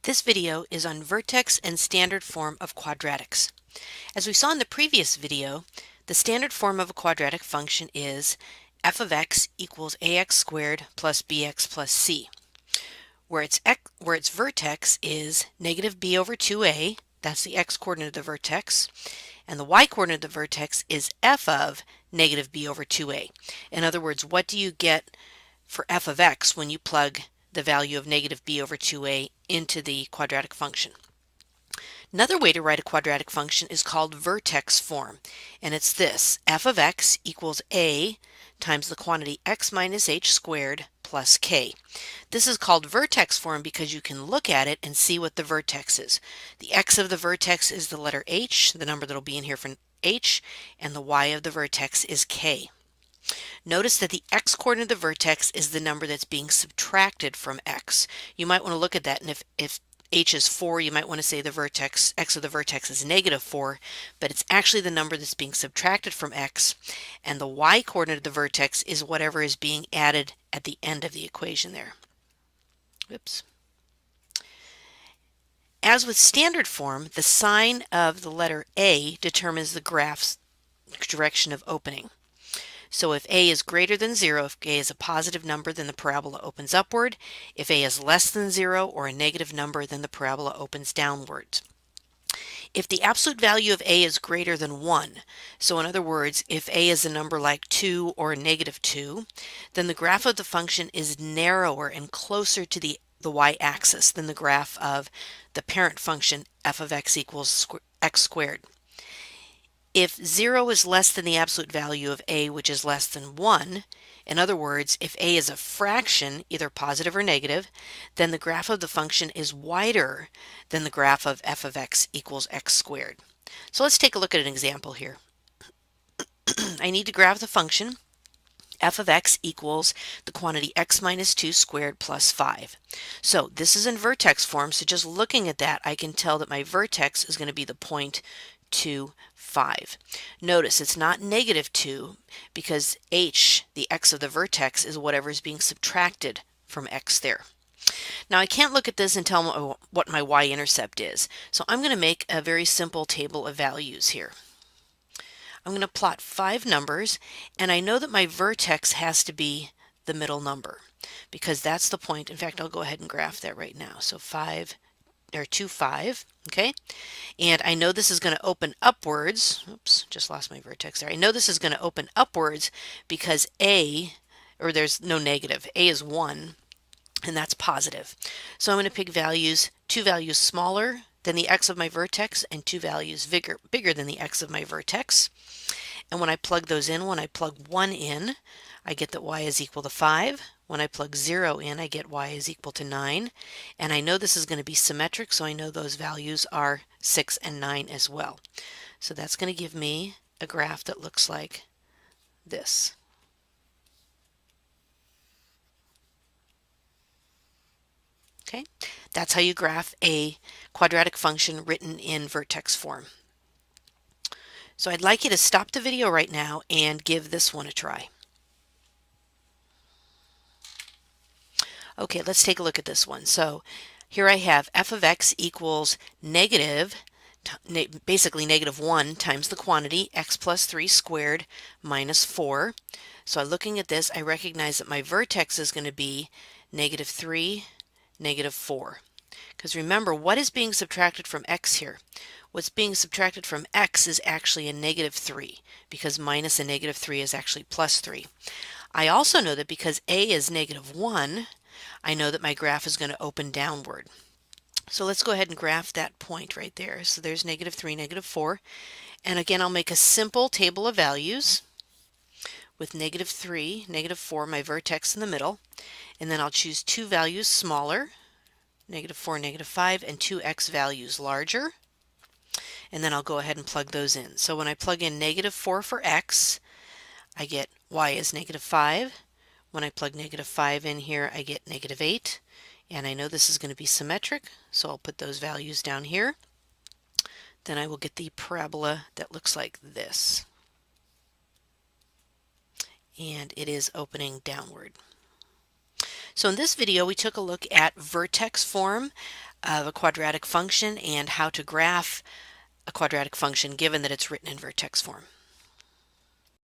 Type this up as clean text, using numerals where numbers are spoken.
This video is on vertex and standard form of quadratics. As we saw in the previous video, the standard form of a quadratic function is f of x equals ax squared plus bx plus c, where its vertex is negative b over 2a, that's the x-coordinate of the vertex, and the y-coordinate of the vertex is f of negative b over 2a. In other words, what do you get for f of x when you plug the value of negative b over 2a into the quadratic function? Another way to write a quadratic function is called vertex form, and it's this: f of x equals a times the quantity x minus h squared plus k. This is called vertex form because you can look at it and see what the vertex is. The x of the vertex is the letter h, the number that will be in here for h, and the y of the vertex is k. Notice that the x-coordinate of the vertex is the number that's being subtracted from x. You might want to look at that, and if h is 4, you might want to say the vertex, x of the vertex is negative 4, but it's actually the number that's being subtracted from x, and the y-coordinate of the vertex is whatever is being added at the end of the equation there. Oops. As with standard form, the sign of the letter a determines the graph's direction of opening. So if a is greater than 0, if a is a positive number, then the parabola opens upward. If a is less than 0 or a negative number, then the parabola opens downwards. If the absolute value of a is greater than 1, so in other words, if a is a number like 2 or negative 2, then the graph of the function is narrower and closer to the y-axis than the graph of the parent function f of x equals x squared. If 0 is less than the absolute value of a, which is less than 1, in other words, if a is a fraction, either positive or negative, then the graph of the function is wider than the graph of f of x equals x squared. So let's take a look at an example here. I need to graph the function f of x equals the quantity x minus 2 squared plus 5. So this is in vertex form, so just looking at that, I can tell that my vertex is going to be the point 2, 5. Notice it's not negative 2 because h, the x of the vertex, is whatever is being subtracted from x there. Now I can't look at this and tell what my y-intercept is, so I'm going to make a very simple table of values here. I'm going to plot 5 numbers, and I know that my vertex has to be the middle number because that's the point. In fact, I'll go ahead and graph that right now. So 2, 5, okay? And I know this is going to open upwards. Oops, just lost my vertex there. I know this is going to open upwards because there's no negative. A is 1, and that's positive. So I'm going to pick values, 2 values smaller than the x of my vertex and 2 values bigger than the x of my vertex. And when I plug those in, when I plug 1 in, I get that y is equal to 5. When I plug 0 in, I get y is equal to 9. And I know this is going to be symmetric, so I know those values are 6 and 9 as well. So that's going to give me a graph that looks like this. Okay, that's how you graph a quadratic function written in vertex form. So I'd like you to stop the video right now and give this one a try. Okay, let's take a look at this one. So here I have f of x equals basically negative 1 times the quantity x plus 3 squared minus 4. So looking at this, I recognize that my vertex is going to be negative 3, negative 4. Because remember, what is being subtracted from x here? What's being subtracted from x is actually a negative 3, because minus a negative 3 is actually plus 3. I also know that because a is negative 1, I know that my graph is going to open downward. So let's go ahead and graph that point right there. So there's negative 3, negative 4. And again, I'll make a simple table of values with negative 3, negative 4, my vertex in the middle. And then I'll choose 2 values smaller, negative 4, negative 5, and 2 x values larger. And then I'll go ahead and plug those in. So when I plug in negative 4 for x, I get y is negative 5. When I plug negative 5 in here, I get negative 8. And I know this is going to be symmetric, so I'll put those values down here. Then I will get the parabola that looks like this. And it is opening downward. So in this video, we took a look at vertex form of a quadratic function and how to graph a quadratic function given that it's written in vertex form.